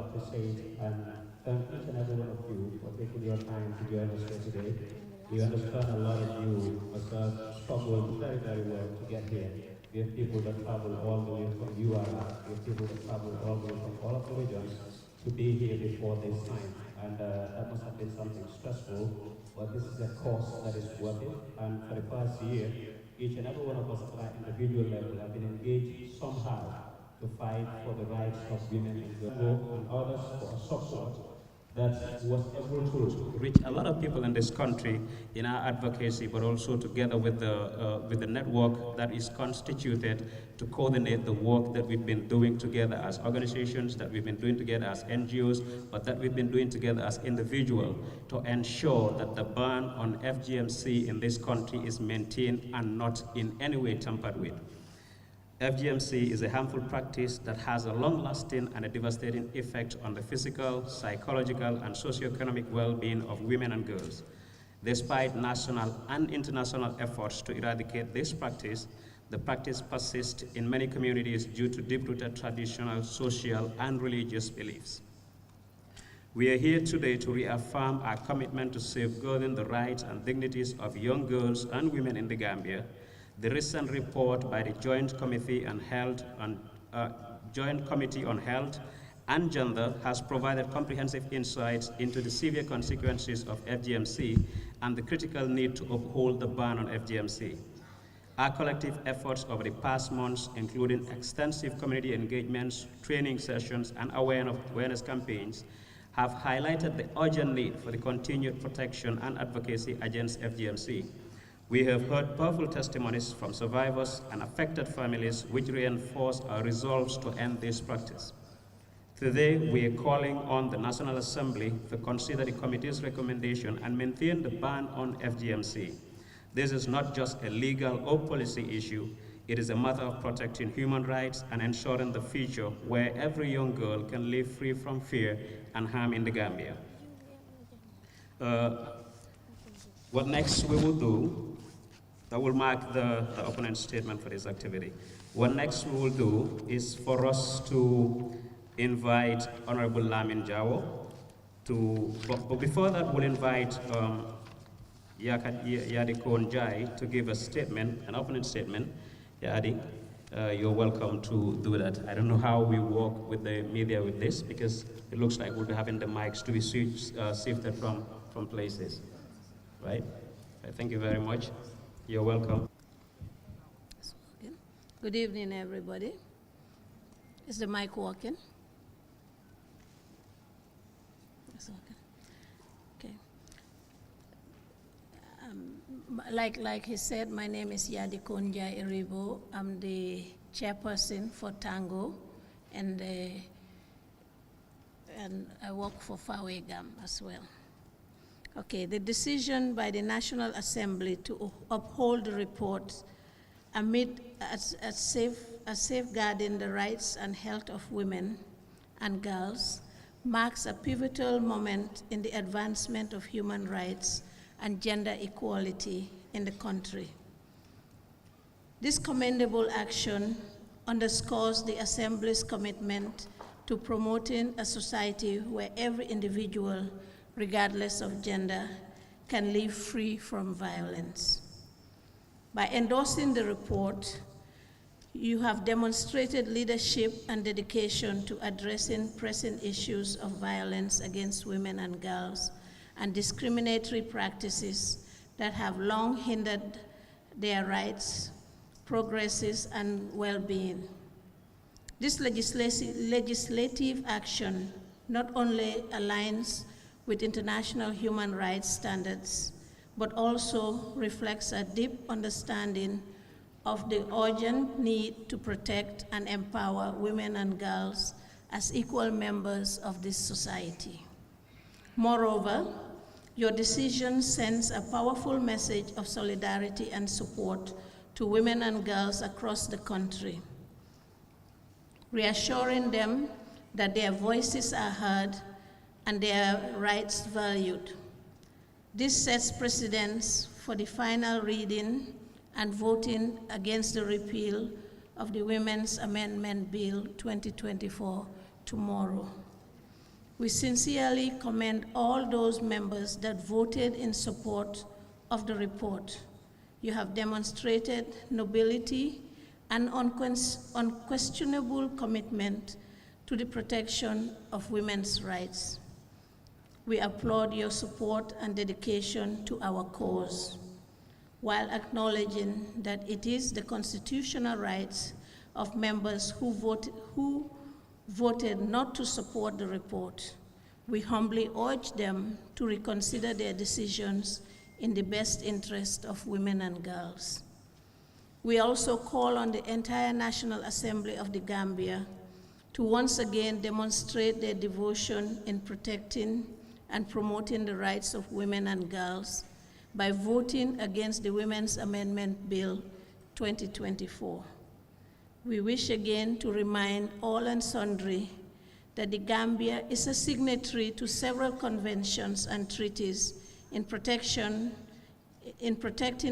appreciate and thank each and every one of you for taking your time to join us here today. We understand a lot of you must have struggled very, very well to get here. We have people that travel all the way from URI. We have people that travel all the way from all of the regions to be here before this time. And that must have been something stressful, but this is a course that is worth it. And for the past year, each and every one of us at our individual level have been engaged somehow to fight for the rights of women and girls and others for support that was able to reach a lot of people in this country in our advocacy, but also together with the network that is constituted to coordinate the work that we've been doing together as organizations, that we've been doing together as NGOs, but that we've been doing together as individuals to ensure that the ban on FGMC in this country is maintained and not in any way tampered with. FGMC is a harmful practice that has a long-lasting and a devastating effect on the physical, psychological, and socio-economic well-being of women and girls. Despite national and international efforts to eradicate this practice, the practice persists in many communities due to deep-rooted traditional, social, and religious beliefs. We are here today to reaffirm our commitment to safeguarding the rights and dignities of young girls and women in the Gambia. The recent report by the Joint Committee on Health and Gender has provided comprehensive insights into the severe consequences of FGMC and the critical need to uphold the ban on FGMC. Our collective efforts over the past months, including extensive community engagements, training sessions, and awareness campaigns, have highlighted the urgent need for the continued protection and advocacy against FGMC. We have heard powerful testimonies from survivors and affected families which reinforce our resolves to end this practice. Today, we are calling on the National Assembly to consider the committee's recommendation and maintain the ban on FGMC. This is not just a legal or policy issue, it is a matter of protecting human rights and ensuring the future where every young girl can live free from fear and harm in the Gambia. What next we will do, that will mark the opponent's statement for this activity. What next we will do is for us to invite Honorable Lamin Jawo but before that we'll invite Yadi Konjai to give a statement, an opening statement. Yadi, you're welcome to do that. I don't know how we work with the media with this because it looks like we'll be having the mics to be shifted from places, right? Thank you very much. You're welcome. Good evening, everybody. Is the mic working? It's working. Okay. Like he said, my name is Yadi Konja Iribo. I'm the chairperson for TANGO, and I work for Fawegam as well. Okay, the decision by the National Assembly to uphold the report amid safeguarding the rights and health of women and girls marks a pivotal moment in the advancement of human rights and gender equality in the country. This commendable action underscores the Assembly's commitment to promoting a society where every individual, regardless of gender, can live free from violence. By endorsing the report, you have demonstrated leadership and dedication to addressing pressing issues of violence against women and girls and discriminatory practices that have long hindered their rights, progresses, and well-being. This legislative action not only aligns with international human rights standards, but also reflects a deep understanding of the urgent need to protect and empower women and girls as equal members of this society. Moreover, your decision sends a powerful message of solidarity and support to women and girls across the country, reassuring them that their voices are heard and their rights valued. This sets precedents for the final reading and voting against the repeal of the Women's Amendment Bill 2024 tomorrow. We sincerely commend all those members that voted in support of the report. You have demonstrated nobility and unquestionable commitment to the protection of women's rights. We applaud your support and dedication to our cause, while acknowledging that it is the constitutional rights of members who voted not to support the report. We humbly urge them to reconsider their decisions in the best interest of women and girls. We also call on the entire National Assembly of the Gambia to once again demonstrate their devotion in protecting and promoting the rights of women and girls by voting against the Women's Amendment Bill 2024. We wish again to remind all and sundry that the Gambia is a signatory to several conventions and treaties in protecting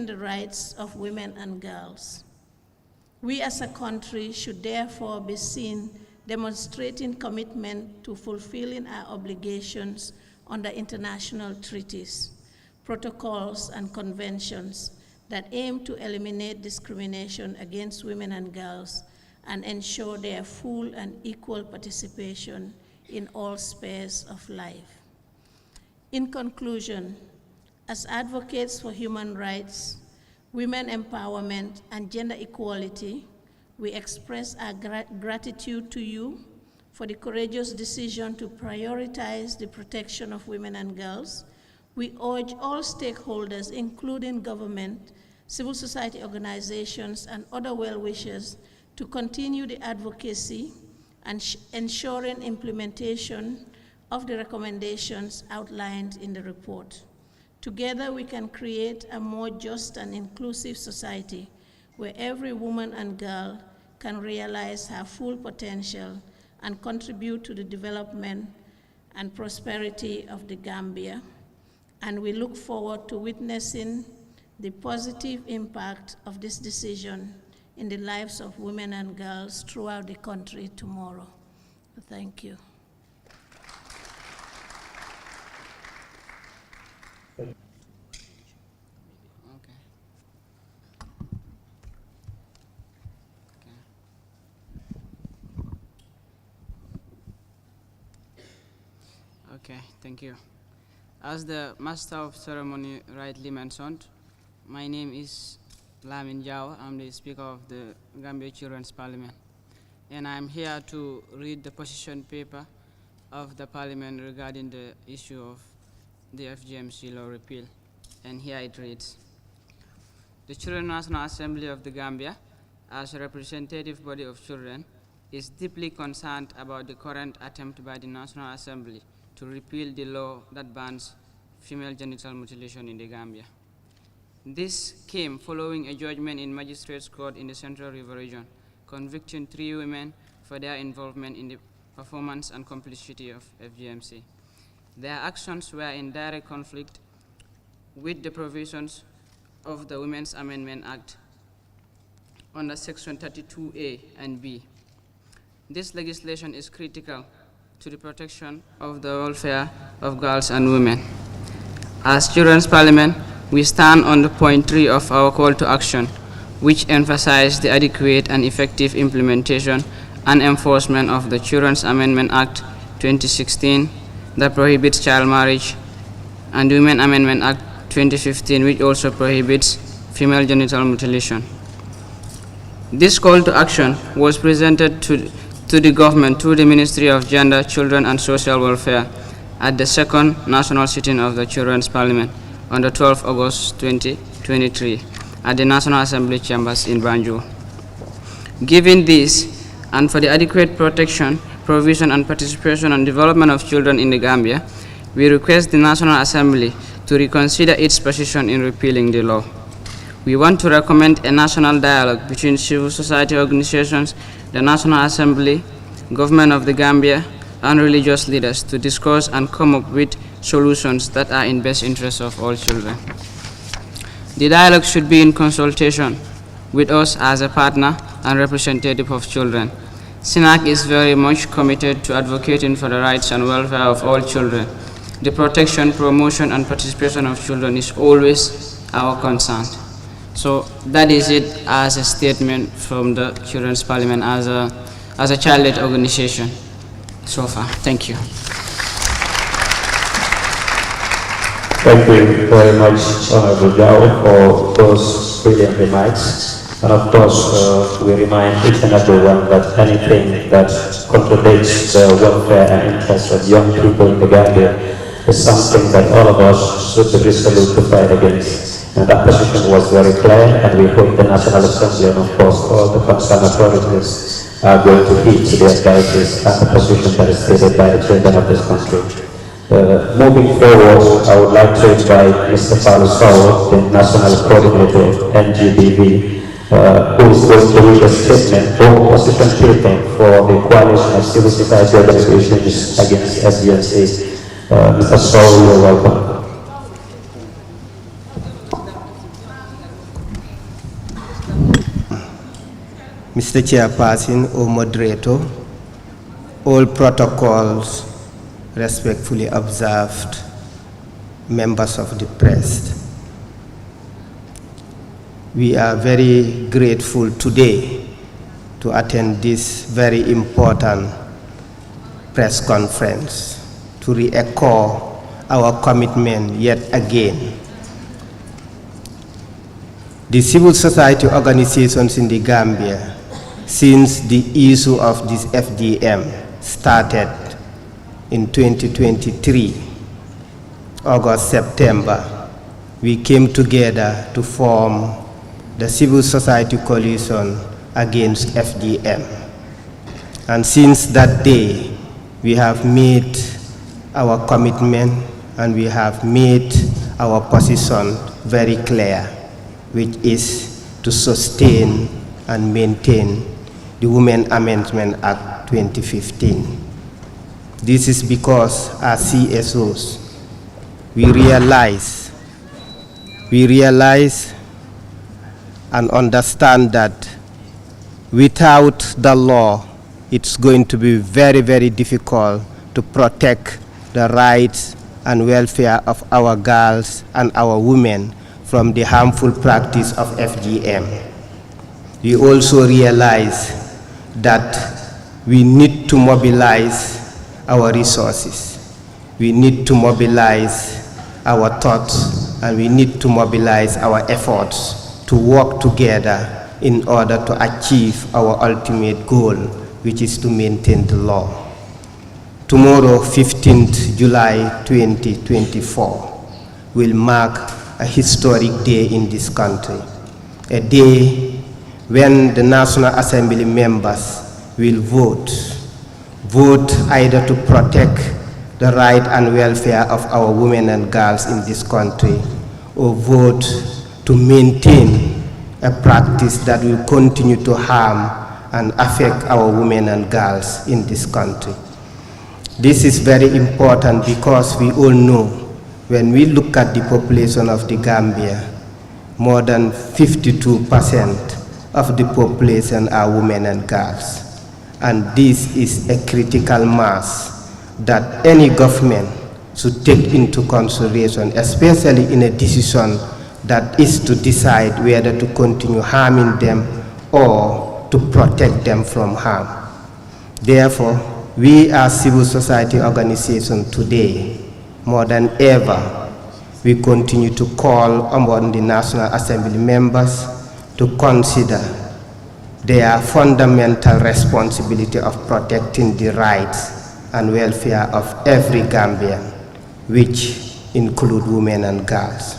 the rights of women and girls. We as a country should therefore be seen demonstrating commitment to fulfilling our obligations under international treaties, protocols, and conventions that aim to eliminate discrimination against women and girls and ensure their full and equal participation in all spheres of life. In conclusion, as advocates for human rights, women empowerment, and gender equality, we express our gratitude to you for the courageous decision to prioritize the protection of women and girls. We urge all stakeholders, including government, civil society organizations, and other well-wishers, to continue the advocacy and ensuring implementation of the recommendations outlined in the report. Together, we can create a more just and inclusive society where every woman and girl can realize her full potential and contribute to the development and prosperity of the Gambia. And we look forward to witnessing the positive impact of this decision in the lives of women and girls throughout the country tomorrow. Thank you. Okay, thank you. As the Master of Ceremony rightly mentioned, my name is Lamin Jao. I'm the Speaker of the Gambia Children's Parliament. And I'm here to read the position paper of the Parliament regarding the issue of the FGMC law repeal. And here it reads: the Children's National Assembly of the Gambia, as a representative body of children, is deeply concerned about the current attempt by the National Assembly to repeal the law that bans female genital mutilation in the Gambia. This came following a judgment in Magistrates Court in the Central River region, convicting 3 women for their involvement in the performance and complicity of FGMC. Their actions were in direct conflict with the provisions of the Women's Amendment Act under Section 32A and B. This legislation is critical to the protection of the welfare of girls and women. As Children's Parliament, we stand on the point 3 of our call to action, which emphasizes the adequate and effective implementation and enforcement of the Children's Amendment Act 2016 that prohibits child marriage, and the Women's Amendment Act 2015, which also prohibits female genital mutilation. This call to action was presented to the government through the Ministry of Gender, Children and Social Welfare at the 2nd National Sitting of the Children's Parliament on the 12th August 2023 at the National Assembly Chambers in Banjul. Given this, and for the adequate protection, provision and participation and development of children in the Gambia, we request the National Assembly to reconsider its position in repealing the law. We want to recommend a national dialogue between civil society organizations, the National Assembly, Government of the Gambia, and religious leaders to discuss and come up with solutions that are in best interest of all children. The dialogue should be in consultation with us as a partner and representative of children. SINAC is very much committed to advocating for the rights and welfare of all children. The protection, promotion, and participation of children is always our concern. So that is it as a statement from the Children's Parliament as a child-led organization so far. Thank you. Thank you very much, Honorable Jao, for those brilliant remarks. And of course, we remind each and everyone that anything that contradicts the welfare and interests of young people in the Gambia is something that all of us should be resolute to fight against. And that position was very clear, and we hope the National Assembly and of course all the concerned authorities are going to heed to the advices and the position that is stated by the children of this country. Moving forward, I would like to invite Mr. Falusao, the National Coordinator of NGBV, who is going to read a statement for opposition statement for the coalition of civil society organizations against FGMC. Mr. Saul, you're welcome. Mr. Chairperson or Moderator, all protocols respectfully observed, members of the press. We are very grateful today to attend this very important press conference to re-echo our commitment yet again. The civil society organizations in the Gambia, since the issue of this FGM started in 2023, August, September, we came together to form the Civil Society Coalition Against FGM. And since that day, we have made our commitment and we have made our position very clear, which is to sustain and maintain the Women Amendment Act 2015. This is because as CSOs, we realize and understand that without the law, it's going to be very, very difficult to protect the rights and welfare of our girls and our women from the harmful practice of FGM. We also realize that we need to mobilize our resources. We need to mobilize our thoughts, and we need to mobilize our efforts to work together in order to achieve our ultimate goal, which is to maintain the law. Tomorrow, 15th July 2024, will mark a historic day in this country, a day when the National Assembly members will vote either to protect the right and welfare of our women and girls in this country, or vote to maintain a practice that will continue to harm and affect our women and girls in this country. This is very important because we all know when we look at the population of the Gambia, more than 52% of the population are women and girls. And this is a critical mass that any government should take into consideration, especially in a decision that is to decide whether to continue harming them or to protect them from harm. Therefore, we as civil society organizations today, more than ever, we continue to call upon the National Assembly members to consider their fundamental responsibility of protecting the rights and welfare of every Gambian, which include women and girls.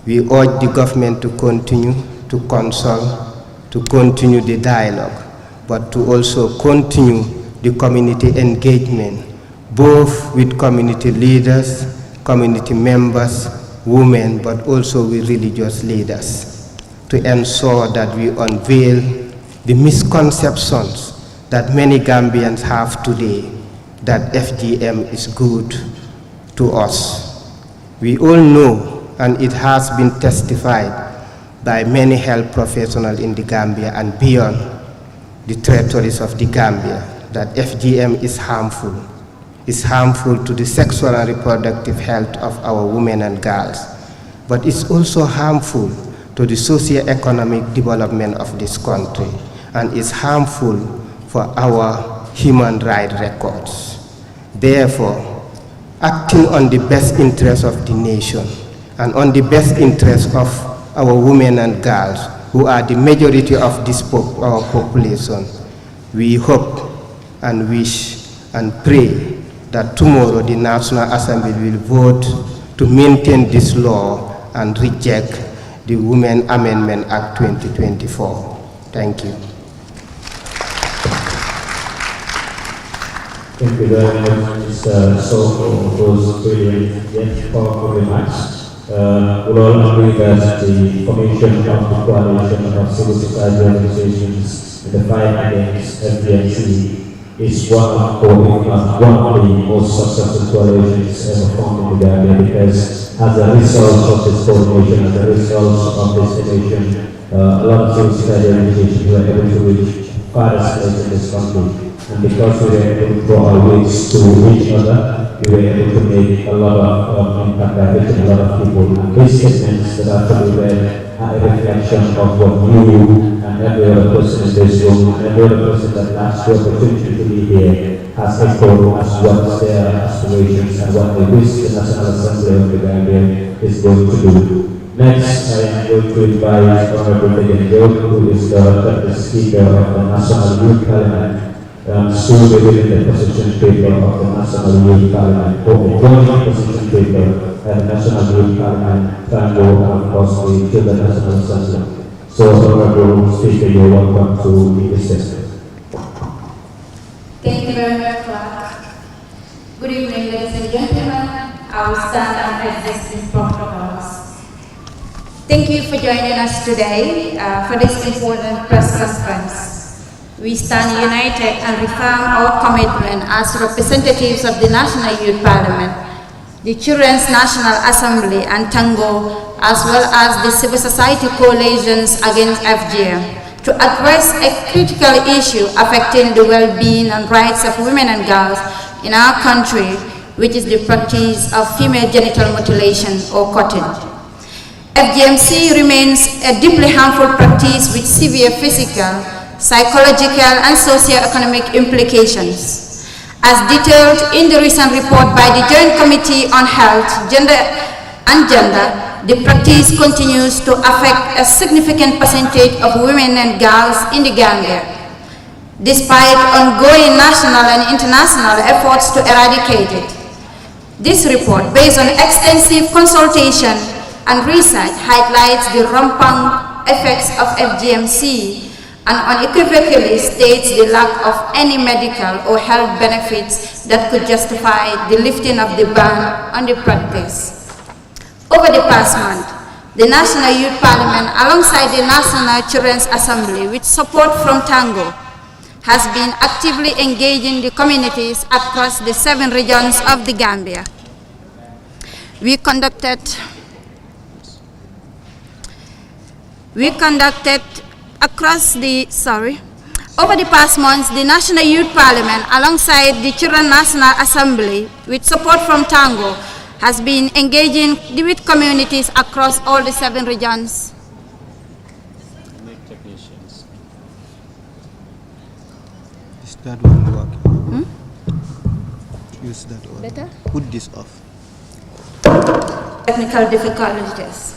We urge the government to continue to consult, to continue the dialogue, but to also continue the community engagement, both with community leaders, community members, women, but also with religious leaders, to ensure that we unveil the misconceptions that many Gambians have today that FGM is good to us. We all know, and it has been testified by many health professionals in the Gambia and beyond, the territories of the Gambia, that FGM is harmful. It's harmful to the sexual and reproductive health of our women and girls, but it's also harmful to the socio-economic development of this country, and is harmful for our human rights records. Therefore, acting on the best interest of the nation and on the best interest of our women and girls, who are the majority of this our population, we hope and wish and pray that tomorrow the National Assembly will vote to maintain this law and reject the Women Amendment Act 2024. Thank you. Thank you very much, Mr. So, for those brilliant yet powerful remarks. We'll all agree that the formation of the coalition of civil society organizations in the fight against FGMC is one of the most successful coalitions ever formed in the Gambia, because as a result of this coordination, as a result of this innovation, a lot of civil society organizations were able to reach farthest place in this country. And because we were able to draw our ways to each other, we were able to make a lot of impact by reaching a lot of people. And these statements that are to be read are a reflection of what you and every other person in this room, and every other person that last the opportunity to be here, has echoed as what their aspirations and what they wish the National Assembly of the Gambia is going to do. Next, I am going to invite Honorable Gambian, who is the Speaker of the National Youth Parliament, soon within the position paper of the National Youth Parliament, or the joint position paper at the National Youth Parliament, TANGO, and of course to the National Assembly. So, Honorable Speaker, you're welcome to be discussed. Thank you very much, Clark. Good evening, ladies and gentlemen. I will stand and exist protocols. Thank you for joining us today for this important press conference. We stand united and reaffirm our commitment as representatives of the National Youth Parliament, the Children's National Assembly and TANGO, as well as the civil society coalitions against FGM, to address a critical issue affecting the well-being and rights of women and girls in our country, which is the practice of female genital mutilation or cutting. FGMC remains a deeply harmful practice with severe physical, psychological and socio-economic implications. As detailed in the recent report by the Joint Committee on Health, Gender, the practice continues to affect a significant percentage of women and girls in the Gambia. Despite ongoing national and international efforts to eradicate it, this report, based on extensive consultation and research, highlights the rampant effects of FGMC and unequivocally states the lack of any medical or health benefits that could justify the lifting of the ban on the practice. Over the past month, the National Youth Parliament, alongside the National Children's Assembly, with support from TANGO, has been actively engaging the communities across the 7 regions of the Gambia. Over the past months, the National Youth Parliament, alongside the Children's National Assembly, with support from TANGO, has been engaging with communities across all the 7 regions. Is that one working? Use that one. Better? Put this off. Technical difficulties.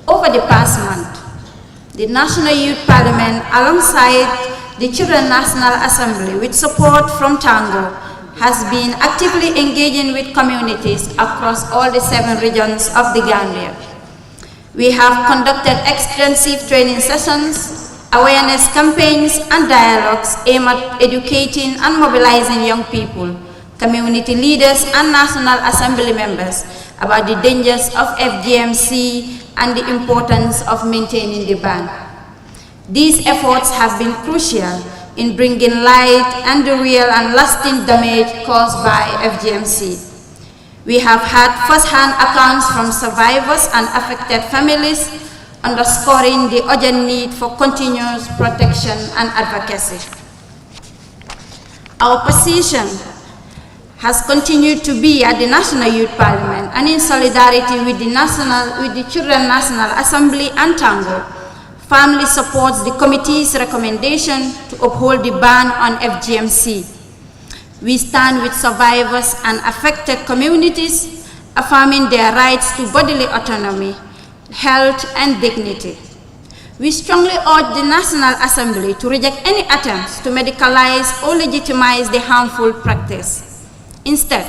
Over the past month, the National Youth Parliament, alongside the Children's National Assembly, with support from TANGO, has been actively engaging with communities across all the 7 regions of the Gambia. We have conducted extensive training sessions, awareness campaigns, and dialogues aimed at educating and mobilizing young people, community leaders, and National Assembly members about the dangers of FGMC and the importance of maintaining the ban. These efforts have been crucial in bringing light on the real and lasting damage caused by FGMC. We have had first-hand accounts from survivors and affected families underscoring the urgent need for continuous protection and advocacy. Our position has continued to be at the National Youth Parliament and in solidarity with the Children National Assembly and TANGO, firmly supports the committee's recommendation to uphold the ban on FGMC. We stand with survivors and affected communities, affirming their rights to bodily autonomy, health, and dignity. We strongly urge the National Assembly to reject any attempts to medicalize or legitimize the harmful practice. Instead,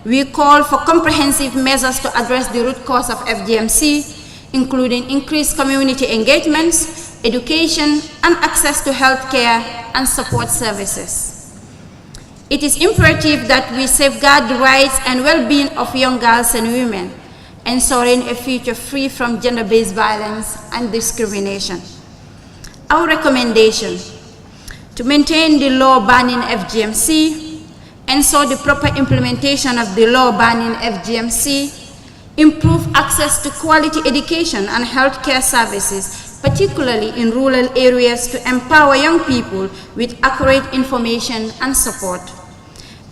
we call for comprehensive measures to address the root cause of FGMC, including increased community engagements, education, and access to health care and support services. It is imperative that we safeguard the rights and well-being of young girls and women, ensuring a future free from gender-based violence and discrimination. Our recommendation: to maintain the law banning FGMC, ensure the proper implementation of the law banning FGMC, improve access to quality education and healthcare services, particularly in rural areas, to empower young people with accurate information and support,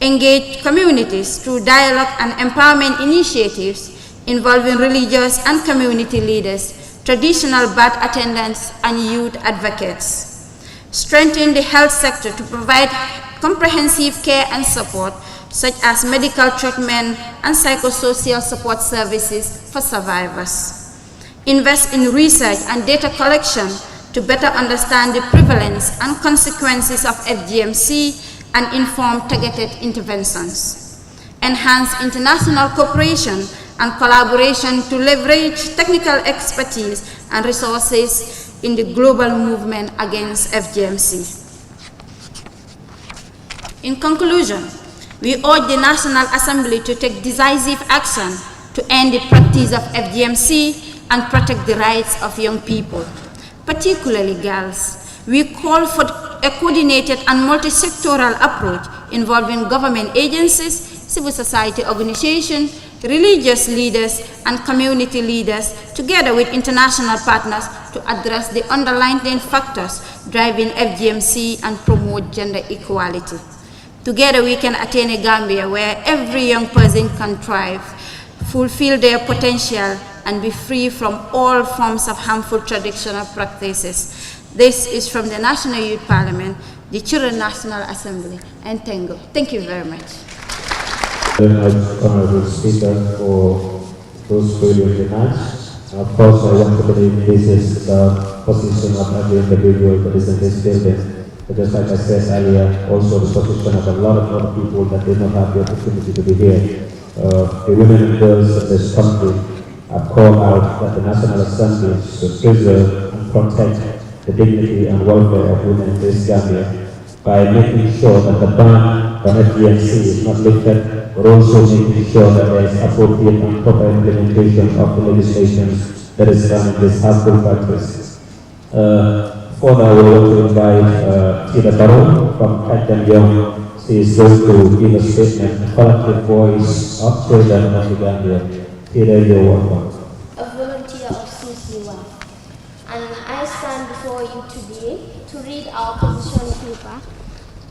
engage communities through dialogue and empowerment initiatives involving religious and community leaders, traditional birth attendants, and youth advocates. Strengthen the health sector to provide comprehensive care and support, such as medical treatment and psychosocial support services for survivors. Invest in research and data collection to better understand the prevalence and consequences of FGMC and inform targeted interventions. Enhance international cooperation and collaboration to leverage technical expertise and resources in the global movement against FGMC. In conclusion, we urge the National Assembly to take decisive action to end the practice of FGMC and protect the rights of young people, particularly girls. We call for a coordinated and multi-sectoral approach involving government agencies, civil society organizations, religious leaders, and community leaders, together with international partners, to address the underlying factors driving FGMC and promote gender equality. Together we can attain a Gambia where every young person can thrive, fulfill their potential, and be free from all forms of harmful traditional practices. This is from the National Youth Parliament, the Children National Assembly, and TANGO. Thank you very much. Very much, Honorable Speaker, for those brilliant remarks. Of course, I want to believe this is the position of every individual that is in this building. But just like I said earlier, also the position of a lot of other people that did not have the opportunity to be here. The women and girls of this country have called out that the National Assembly should preserve and protect the dignity and welfare of women in this Gambia by making sure that the ban on FGMC is not lifted, but also making sure that there is appropriate and proper implementation of the legislation that is done in this harmful practice. Further, I would like to invite Tida Barrow from Gambian. She is going to give a statement, a collective voice of children of the Gambia. Tida, you're welcome. A volunteer of CC1, and I stand before you today to read our position paper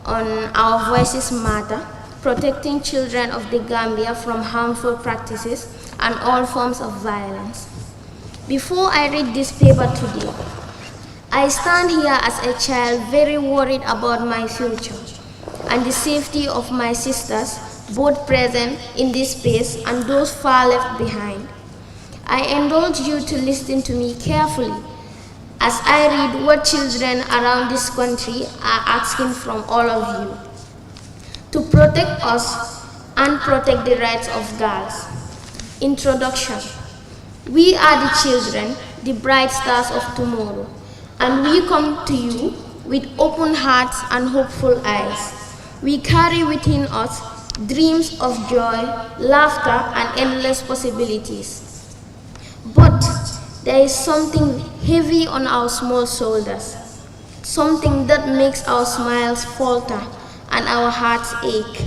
on Our Voices Matter, protecting children of the Gambia from harmful practices and all forms of violence. Before I read this paper today, I stand here as a child very worried about my future and the safety of my sisters, both present in this space and those far left behind. I indulge you to listen to me carefully as I read what children around this country are asking from all of you to protect us and protect the rights of girls. Introduction. We are the children, the bright stars of tomorrow, and we come to you with open hearts and hopeful eyes. We carry within us dreams of joy, laughter, and endless possibilities. But there is something heavy on our small shoulders, something that makes our smiles falter and our hearts ache.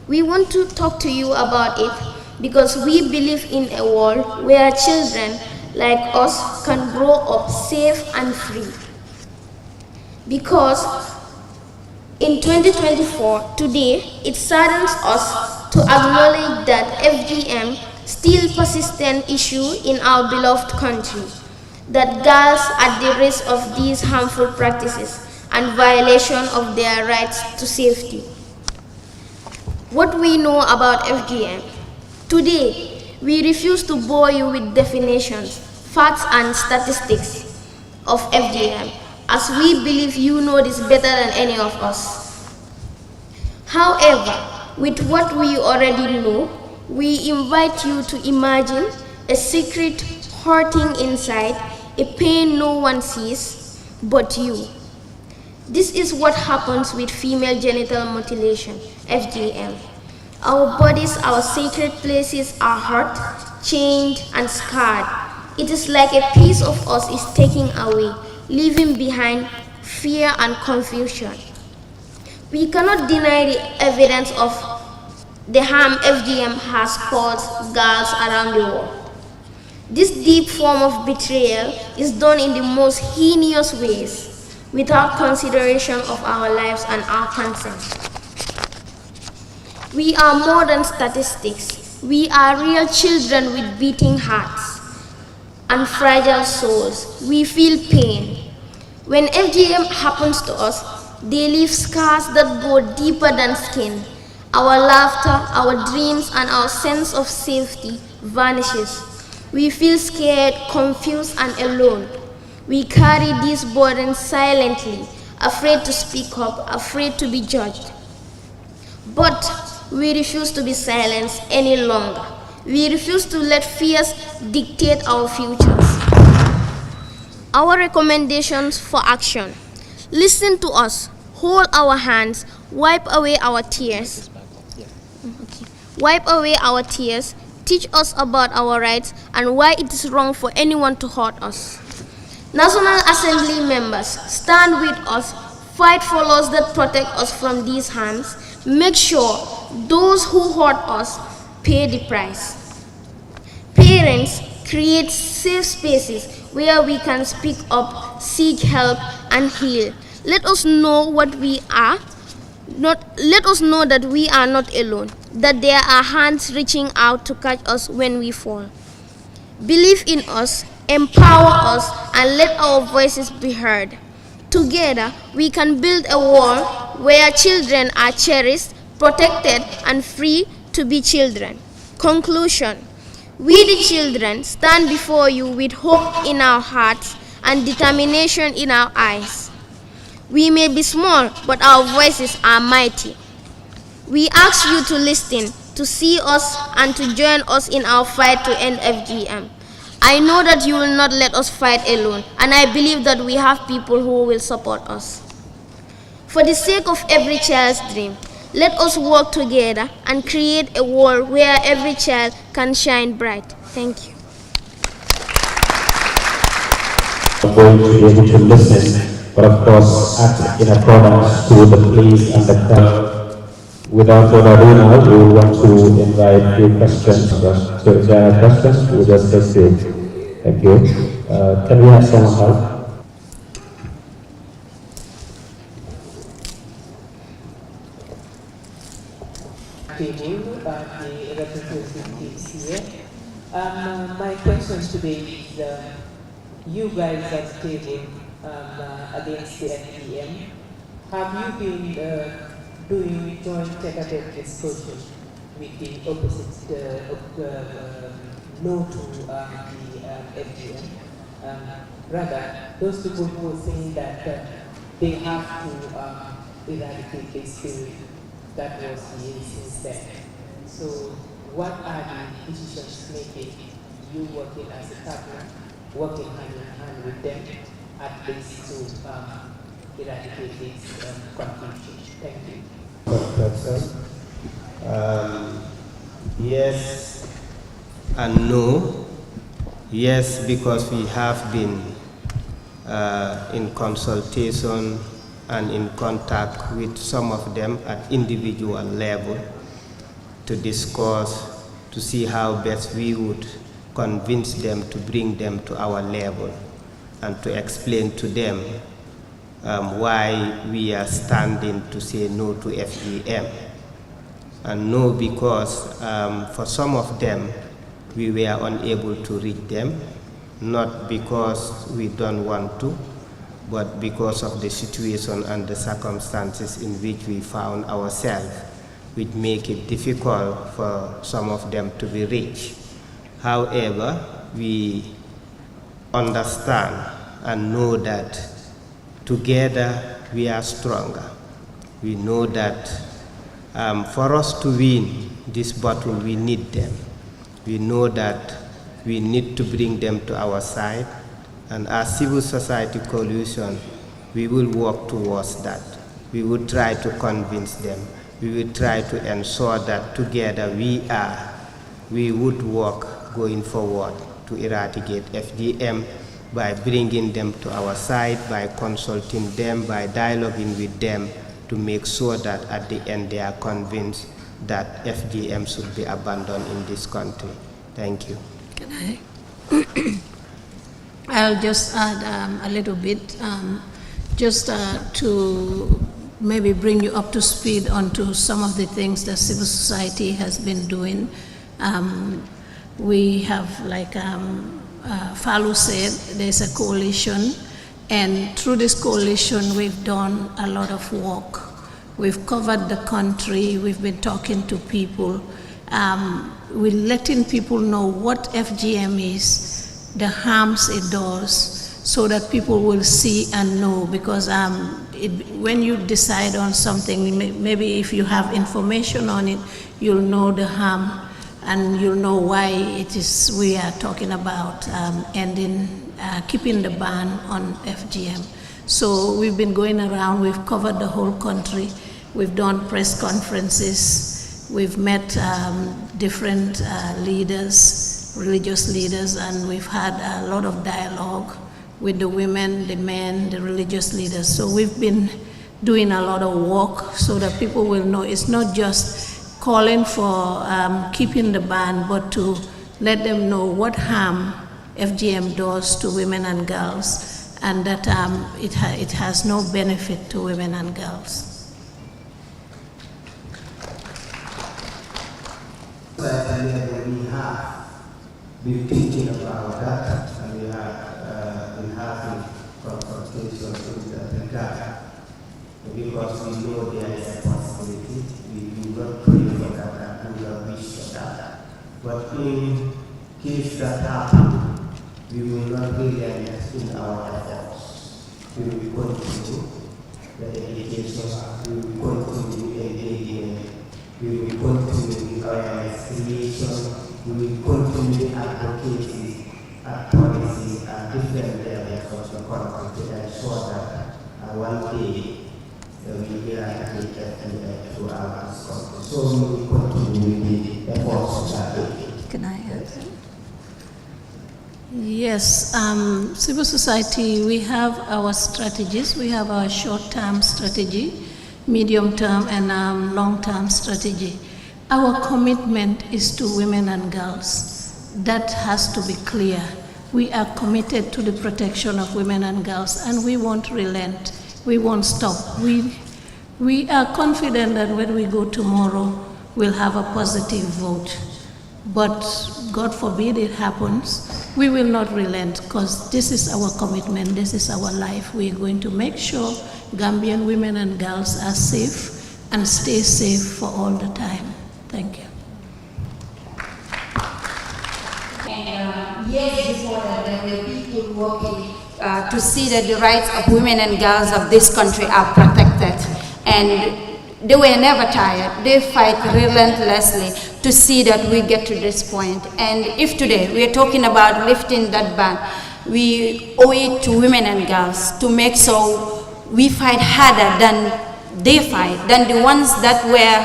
We want to talk to you about it because we believe in a world where children, like us can grow up safe and free. Because in 2024, today, it saddens us to acknowledge that FGM still persistent issue in our beloved country, that girls are at the risk of these harmful practices and violation of their rights to safety. What we know about FGM. Today, we refuse to bore you with definitions, facts and statistics of FGM, as we believe you know this better than any of us. However, with what we already know, we invite you to imagine a secret hurting inside, a pain no one sees but you. This is what happens with female genital mutilation, FGM. Our bodies, our sacred places are hurt, chained, and scarred. It is like a piece of us is taken away, leaving behind fear and confusion. We cannot deny the evidence of the harm FGM has caused girls around the world. This deep form of betrayal is done in the most heinous ways, without consideration of our lives and our consent. We are more than statistics. We are real children with beating hearts and fragile souls. We feel pain. When FGM happens to us, they leave scars that go deeper than skin. Our laughter, our dreams, and our sense of safety vanishes. We feel scared, confused, and alone. We carry these burdens silently, afraid to speak up, afraid to be judged. But we refuse to be silenced any longer. We refuse to let fears dictate our futures. Our recommendations for action: listen to us, hold our hands, wipe away our tears. Wipe away our tears, teach us about our rights and why it is wrong for anyone to hurt us. National Assembly members, stand with us, fight for laws that protect us from these harms. Make sure those who hurt us pay the price. Parents, create safe spaces where we can speak up, seek help, and heal. Let us know what we are. Let us know that we are not alone, that there are hands reaching out to catch us when we fall. Believe in us, empower us, and let our voices be heard. Together, we can build a world where children are cherished, protected, and free to be children. Conclusion: we the children stand before you with hope in our hearts and determination in our eyes. We may be small, but our voices are mighty. We ask you to listen, to see us, and to join us in our fight to end FGM. I know that you will not let us fight alone, and I believe that we have people who will support us. For the sake of every child's dream, let us work together and create a world where every child can shine bright. Thank you. I'm going to be able to listen, but of course act in accordance to the pleas and the call. Without further ado now, we want to invite a few questions. So if there are questions, we'll just take it. Thank you. Can we have someone help? Table, the representatives here. My questions today is, you guys at the table against the FGM, have you been doing joint tete-a-tete discussion with the opposite, no to the FGM? Rather, those people who are saying that they have to eradicate this spirit that was here since then. So what are the decisions making, you working as a partner, working hand in hand with them, at least to eradicate this confusion? Thank you. Yes and no. Yes, because we have been in consultation and in contact with some of them at individual level to discuss, to see how best we would convince them to bring them to our level and to explain to them why we are standing to say no to FGM. And no, because for some of them, we were unable to reach them, not because we don't want to, but because of the situation and the circumstances in which we found ourselves, which make it difficult for some of them to be reached. However, we understand and know that together we are stronger. We know that for us to win this battle, we need them. We know that we need to bring them to our side, and as civil society coalition, we will work towards that. We will try to convince them. We will try to ensure that together we would work going forward to eradicate FGM by bringing them to our side, by consulting them, by dialoguing with them to make sure that at the end they are convinced that FGM should be abandoned in this country. Thank you. Can I? I'll just add a little bit, just to maybe bring you up to speed onto some of the things that civil society has been doing. We have, like Falu said, there's a coalition, and through this coalition we've done a lot of work. We've covered the country, we've been talking to people, we're letting people know what FGM is, the harms it does, so that people will see and know, because when you decide on something, maybe if you have information on it, you'll know the harm and you'll know why it is we are talking about keeping the ban on FGM. So we've been going around, we've covered the whole country, we've done press conferences, we've met different leaders, religious leaders, and we've had a lot of dialogue with the women, the men, the religious leaders. So we've been doing a lot of work so that people will know it's not just calling for keeping the ban, but to let them know what harm FGM does to women and girls, and that it has no benefit to women and girls. We have been thinking about that, and we have been having confrontations with that regard, because we know there is a possibility. We do not pray for that and we do not wish for that. But in case that happens, we will not relent in our efforts. We will continue the education, we will continue engagement, we will continue the awareness creation, we will continue advocacy and policy at different levels of the country to ensure that one day we will eradicate FGM throughout this country. So we will continue with the efforts that way. Can I answer? Yes, civil society, we have our strategies. We have our short-term strategy, medium-term, and long-term strategy. Our commitment is to women and girls. That has to be clear. We are committed to the protection of women and girls, and we won't relent. We won't stop. We are confident that when we go tomorrow, we'll have a positive vote. But God forbid it happens, we will not relent, because this is our commitment, this is our life. We are going to make sure Gambian women and girls are safe and stay safe for all the time. Thank you. And years before that, there were people working to see that the rights of women and girls of this country are protected. And they were never tired. They fight relentlessly to see that we get to this point. And if today we are talking about lifting that ban, we owe it to women and girls to make sure we fight harder than they fight, than the ones that were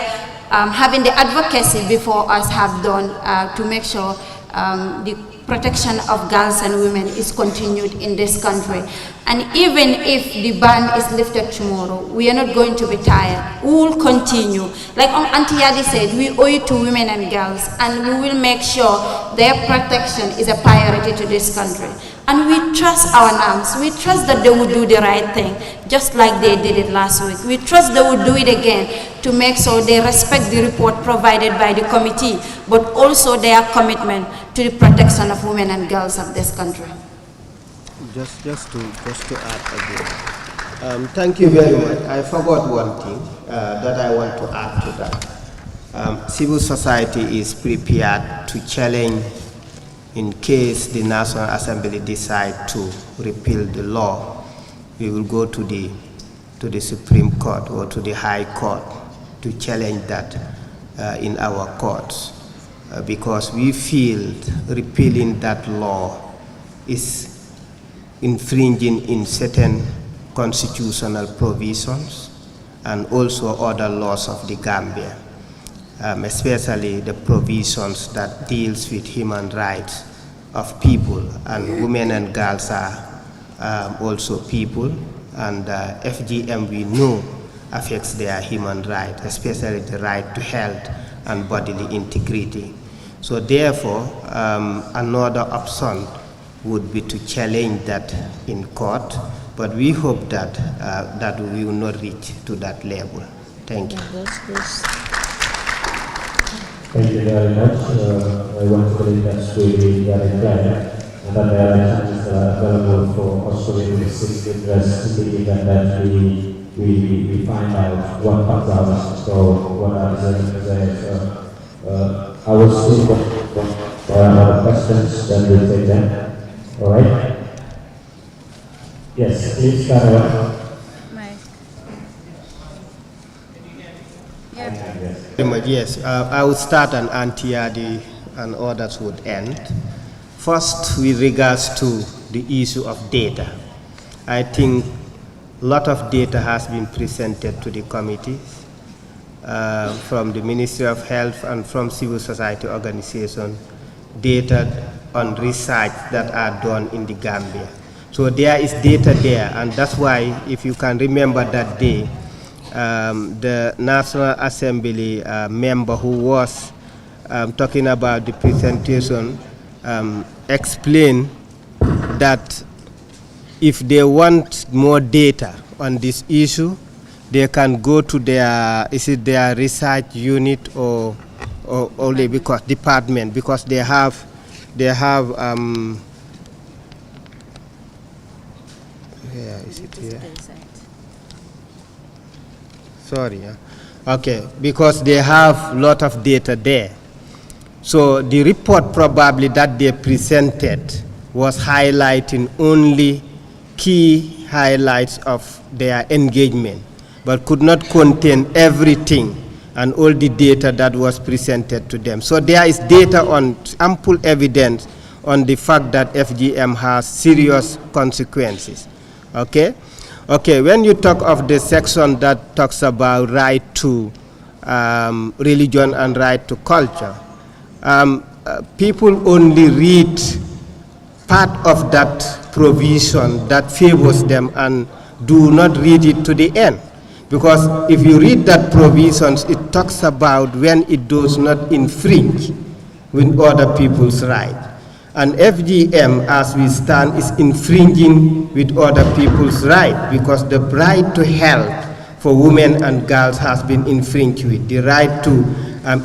having the advocacy before us have done, to make sure the protection of girls and women is continued in this country. And even if the ban is lifted tomorrow, we are not going to be tired. We will continue. Like Auntie Yadi said, we owe it to women and girls, and we will make sure their protection is a priority to this country. And we trust our NAMs. We trust that they will do the right thing, just like they did it last week. We trust they will do it again to make sure they respect the report provided by the committee, but also their commitment to the protection of women and girls of this country. Just to add again. Thank you very much. I forgot one thing that I want to add to that. Civil society is prepared to challenge in case the National Assembly decide to repeal the law. We will go to the Supreme Court or to the High Court to challenge that in our courts because we feel repealing that law is infringing in certain constitutional provisions and also other laws of the Gambia, especially the provisions that deals with human rights of people, and women and girls are also people, and FGM we know affects their human rights, especially the right to health and bodily integrity. So therefore, another option would be to challenge that in court, but we hope that that we will not reach to that level. Thank you. Thank you very much. I want to believe that's really very clear, and that there are chances available for us to be able to assist us in the event that we find out what comes out. So what I say, I will still for other questions, then we'll take them. All right? Yes, please start off. Yes, I would start and Auntie Yadi and others would end. First, with regards to the issue of data, I think a lot of data has been presented to the committees from the Ministry of Health and from civil society organizations, data on research that are done in the Gambia. So there is data there, and that's why, if you can remember that day, the National Assembly member who was talking about the presentation explained that if they want more data on this issue, they can go to their, is it their research unit or only because department, because they have where is it here? Sorry, okay, because they have a lot of data there. So the report probably that they presented was highlighting only key highlights of their engagement, but could not contain everything and all the data that was presented to them. So there is data on ample evidence on the fact that FGM has serious consequences, okay? Okay, when you talk of the section that talks about right to religion and right to culture, people only read part of that provision that favors them and do not read it to the end. Because if you read that provisions, it talks about when it does not infringe with other people's rights. And FGM, as we stand, is infringing with other people's rights, because the right to health for women and girls has been infringed with, the right to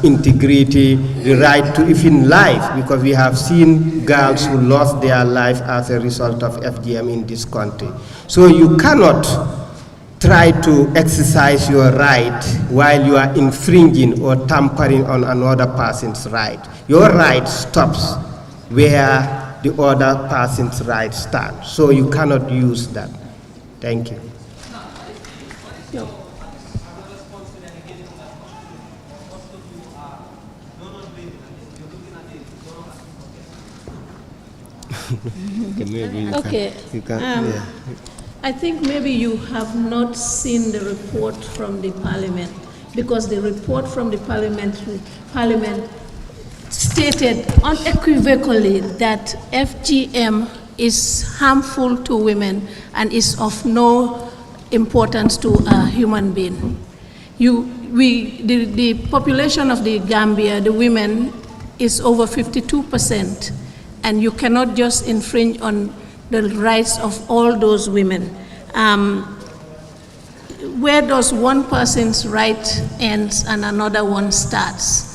integrity, the right to even life, because we have seen girls who lost their life as a result of FGM in this country. So you cannot try to exercise your right while you are infringing or tampering on another person's right. Your right stops where the other person's right stands. So you cannot use that. Thank you. Okay. I think maybe you have not seen the report from the Parliament, because the report from the Parliament states stated unequivocally that FGM is harmful to women and is of no importance to a human being. The population of the Gambia, the women, is over 52%, and you cannot just infringe on the rights of all those women. Where does one person's right ends and another one starts?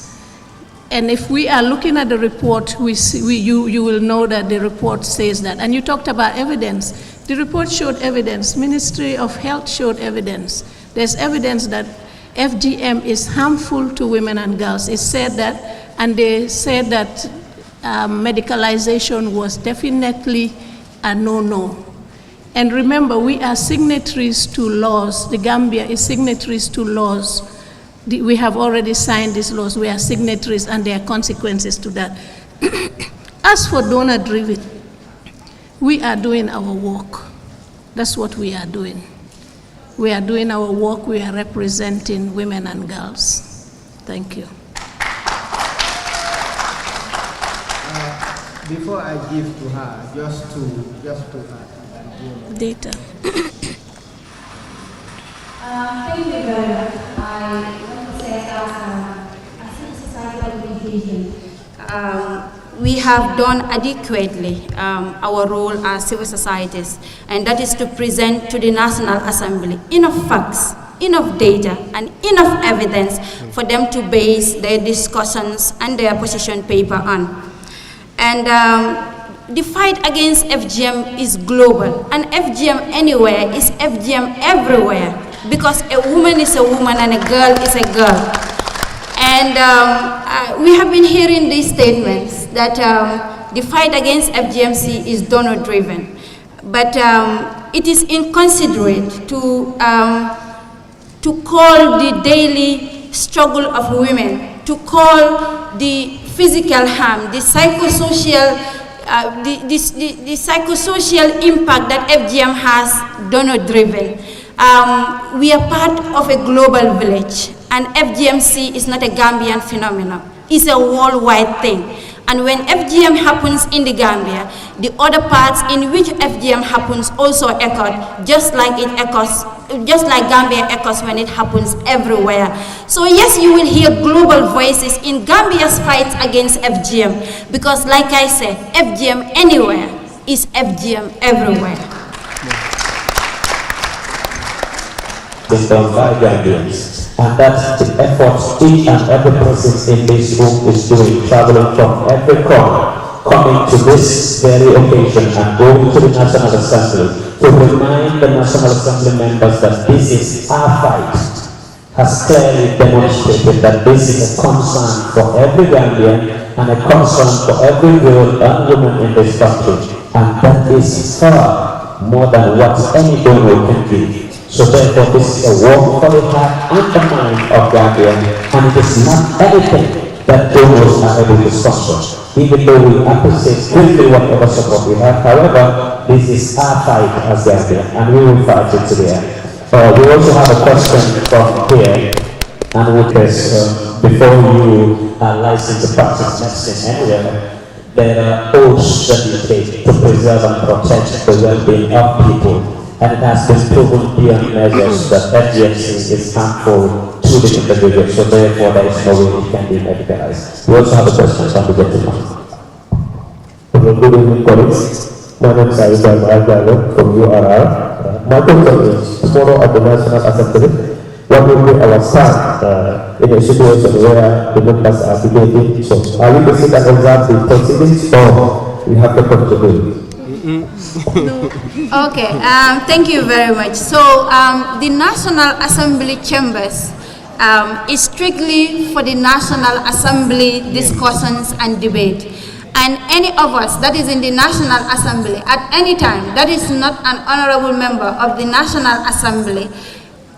And if we are looking at the report, you will know that the report says that. And you talked about evidence. The report showed evidence. Ministry of Health showed evidence. There's evidence that FGM is harmful to women and girls. It said that, and they said that medicalization was definitely a no-no. And remember, we are signatories to laws. The Gambia is signatories to laws. We have already signed these laws. We are signatories, and there are consequences to that. As for donor-driven, we are doing our work. That's what we are doing. We are doing our work. We are representing women and girls. Thank you. Before I give to her, just to data. Thank you very much. I want to say as a societal organization, we have done adequately our role as civil societies, and that is to present to the National Assembly enough facts, enough data, and enough evidence for them to base their discussions and their position paper on. And the fight against FGM is global, and FGM anywhere is FGM everywhere, because a woman is a woman and a girl is a girl. And we have been hearing these statements that the fight against FGMC is donor-driven, but it is inconsiderate to call the daily struggle of women, to call the physical harm, the psychosocial the psychosocial impact that FGM has donor-driven. We are part of a global village, and FGMC is not a Gambian phenomenon. It's a worldwide thing. And when FGM happens in the Gambia, the other parts in which FGM happens also echo, just like Gambia echoes when it happens everywhere. So yes, you will hear global voices in Gambia's fight against FGM, because like I said, FGM anywhere is FGM everywhere. It's done by Gambians. And that's the effort each and every person in this room is doing, traveling from every corner, coming to this very occasion and going to the National Assembly to remind the National Assembly members that this is our fight, has clearly demonstrated that this is a concern for every Gambian and a concern for every girl and woman in this country. And that is far more than what any donor can give. So therefore, this is a work for the heart and the mind of Gambia, and it is not anything that donors are able to sponsor, even though we appreciate greatly whatever support we have. However, this is our fight as Gambia, and we will fight it to the end. We also have a question from here, and with this, before you are licensed to practice medicine anywhere, there are oaths that you take to preserve and protect the well-being of people. And it has been proven beyond measures that FGMC is harmful to the individual, so therefore there is no way it can be medicalized. We also have a question from the gentleman. Good evening, colleagues. My name is Aizal Dialog from URR. My question is, tomorrow at the National Assembly, what will be our stand in a situation where the members are debating? So are we to sit and observe the proceedings, or we have to contribute? Okay, thank you very much. So the National Assembly chambers is strictly for the National Assembly discussions and debate. And any of us that is in the National Assembly at any time that is not an honorable member of the National Assembly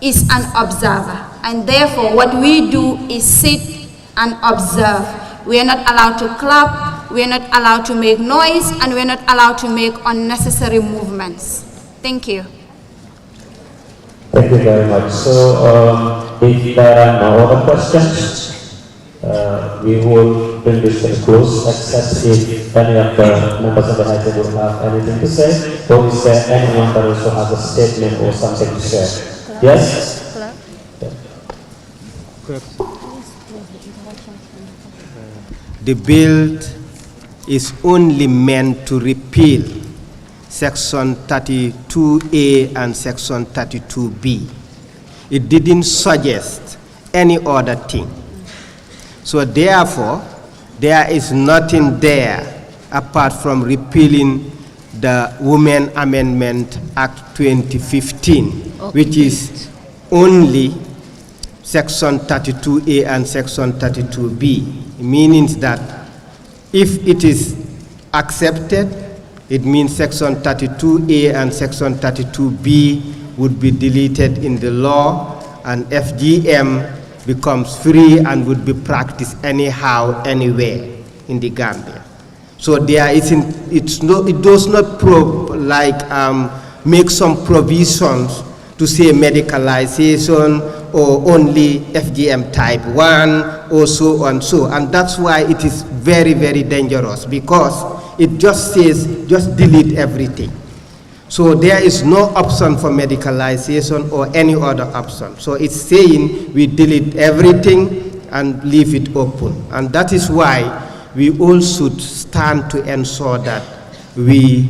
is an observer. And therefore what we do is sit and observe. We are not allowed to clap, we are not allowed to make noise, and we are not allowed to make unnecessary movements. Thank you. Thank you very much. So, if there are no other questions, we will bring this to a close, except if any of the members of the high table have anything to say, or is there anyone that also has a statement or something to share? Yes? The bill is only meant to repeal Section 32A and Section 32B. It didn't suggest any other thing. So therefore, there is nothing there apart from repealing the Women Amendment Act 2015, which is only Section 32A and Section 32B, meaning that if it is accepted, it means Section 32A and Section 32B would be deleted in the law, and FGM becomes free and would be practiced anyhow, anywhere in the Gambia. So there isn't, it does not make some provisions to say medicalization or only FGM type 1 or so and so. And that's why it is very, very dangerous, because it just says, just delete everything. So there is no option for medicalization or any other option. So it's saying we delete everything and leave it open. And that is why we all should stand to ensure that we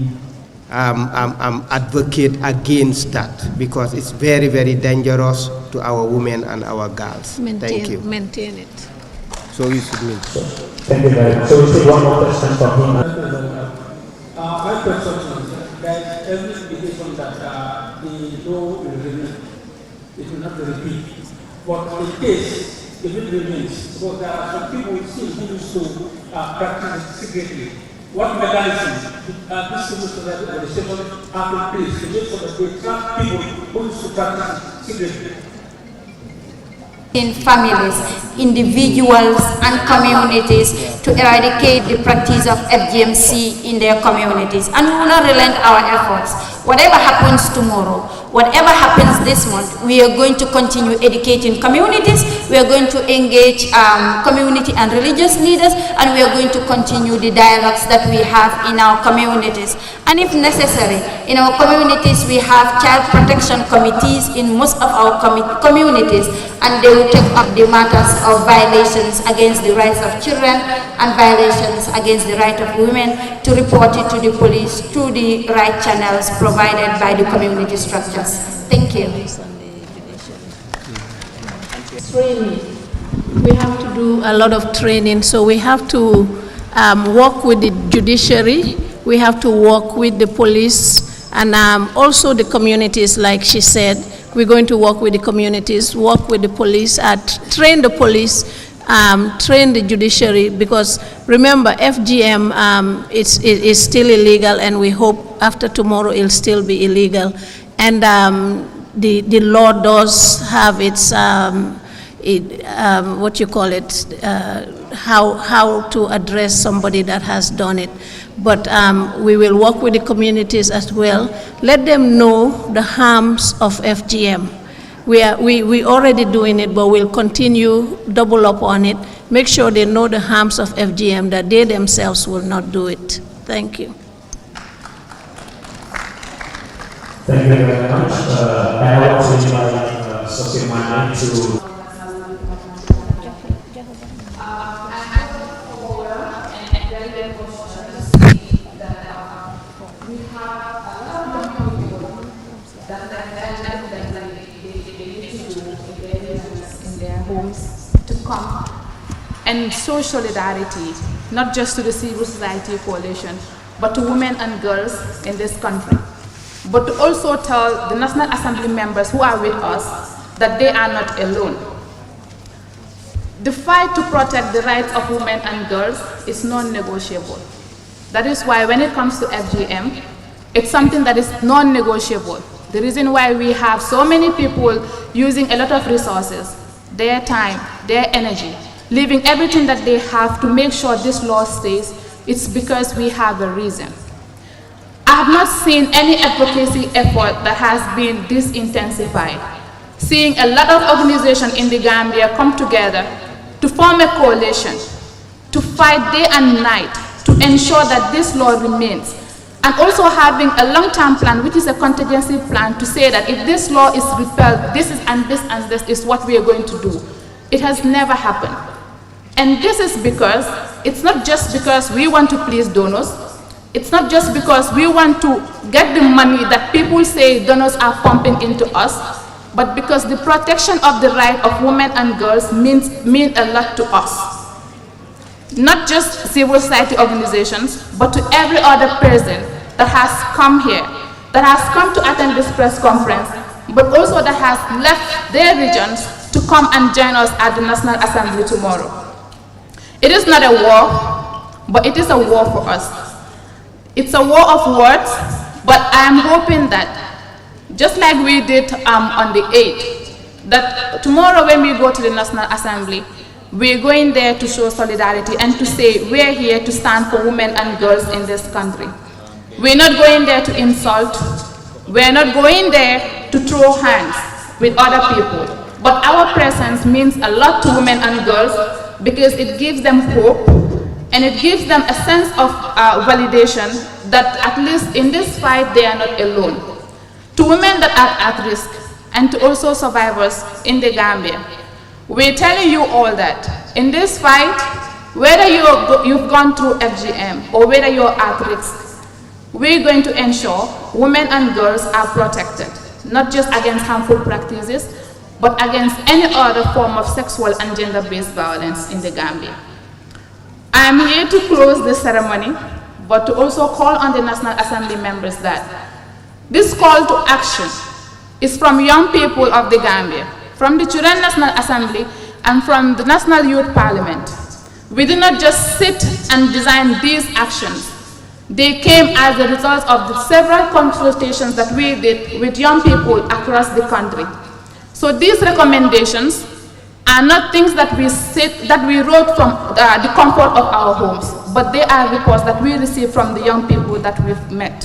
advocate against that, because it's very, very dangerous to our women and our girls. Thank you. Maintain it. So we should meet. Thank you very much. So we take one more question from him. My question is that every indication that the law will remain, it will not be repeated. But in case, if it remains, because there are some people still who used to practice it secretly. What mechanism this civil society organization have in place to make sure that they trap people who used to practice it secretly? In families, individuals, and communities to eradicate the practice of FGMC in their communities. And we will not relent our efforts. Whatever happens tomorrow, whatever happens this month, we are going to continue educating communities, we are going to engage community and religious leaders, and we are going to continue the dialogues that we have in our communities. And if necessary, in our communities we have child protection committees in most of our communities, and they will take up the matters of violations against the rights of children and violations against the right of women, to report it to the police through the right channels provided by the community structures. Thank you. Training. We have to do a lot of training, so we have to work with the judiciary, we have to work with the police, and also the communities, like she said. We're going to work with the communities, work with the police, train the police, train the judiciary, because remember, FGM is still illegal, and we hope after tomorrow it'll still be illegal. And the law does have its, what you call it, how to address somebody that has done it. But we will work with the communities as well. Let them know the harms of FGM. We already doing it, but we'll continue, double up on it. Make sure they know the harms of FGM, that they themselves will not do it. Thank you. Thank you very much. I also invite Sophie to to come and show solidarity, not just to the civil society coalition, but to women and girls in this country. But to also tell the National Assembly members who are with us that they are not alone. The fight to protect the rights of women and girls is non-negotiable. That is why when it comes to FGM, it's something that is non-negotiable. The reason why we have so many people using a lot of resources, their time, their energy, leaving everything that they have to make sure this law stays, it's because we have a reason. I have not seen any advocacy effort that has been this intensified. Seeing a lot of organizations in the Gambia come together to form a coalition, to fight day and night to ensure that this law remains, and also having a long-term plan, which is a contingency plan, to say that if this law is repealed, this is and this and this is what we are going to do. It has never happened. And this is because, it's not just because we want to please donors, it's not just because we want to get the money that people say donors are pumping into us, but because the protection of the right of women and girls means a lot to us. Not just civil society organizations, but to every other person that has come here, that has come to attend this press conference, but also that has left their regions to come and join us at the National Assembly tomorrow. It is not a war, but it is a war for us. It's a war of words, but I am hoping that, just like we did on the 8th, that tomorrow when we go to the National Assembly, we're going there to show solidarity and to say we're here to stand for women and girls in this country. We're not going there to insult. We're not going there to throw hands with other people. But our presence means a lot to women and girls because it gives them hope and it gives them a sense of validation that at least in this fight they are not alone. To women that are at risk and to also survivors in the Gambia, we're telling you all that in this fight, whether you've gone through FGM or whether you're at risk, we're going to ensure women and girls are protected, not just against harmful practices, but against any other form of sexual and gender-based violence in the Gambia. I am here to close this ceremony, but to also call on the National Assembly members that this call to action is from young people of the Gambia, from the Children's National Assembly and from the National Youth Parliament. We did not just sit and design these actions. They came as a result of the several consultations that we did with young people across the country. So these recommendations are not things that we wrote from the comfort of our homes, but they are reports that we received from the young people that we've met.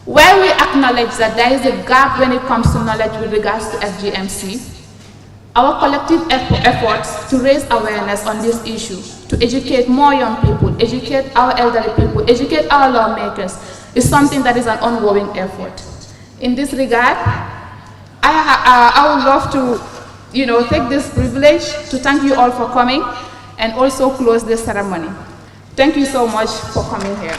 While we acknowledge that there is a gap when it comes to knowledge with regards to FGMC, our collective efforts to raise awareness on this issue, to educate more young people, educate our elderly people, educate our lawmakers, is something that is an ongoing effort. In this regard, I would love to take this privilege to thank you all for coming and also close this ceremony. Thank you so much for coming here.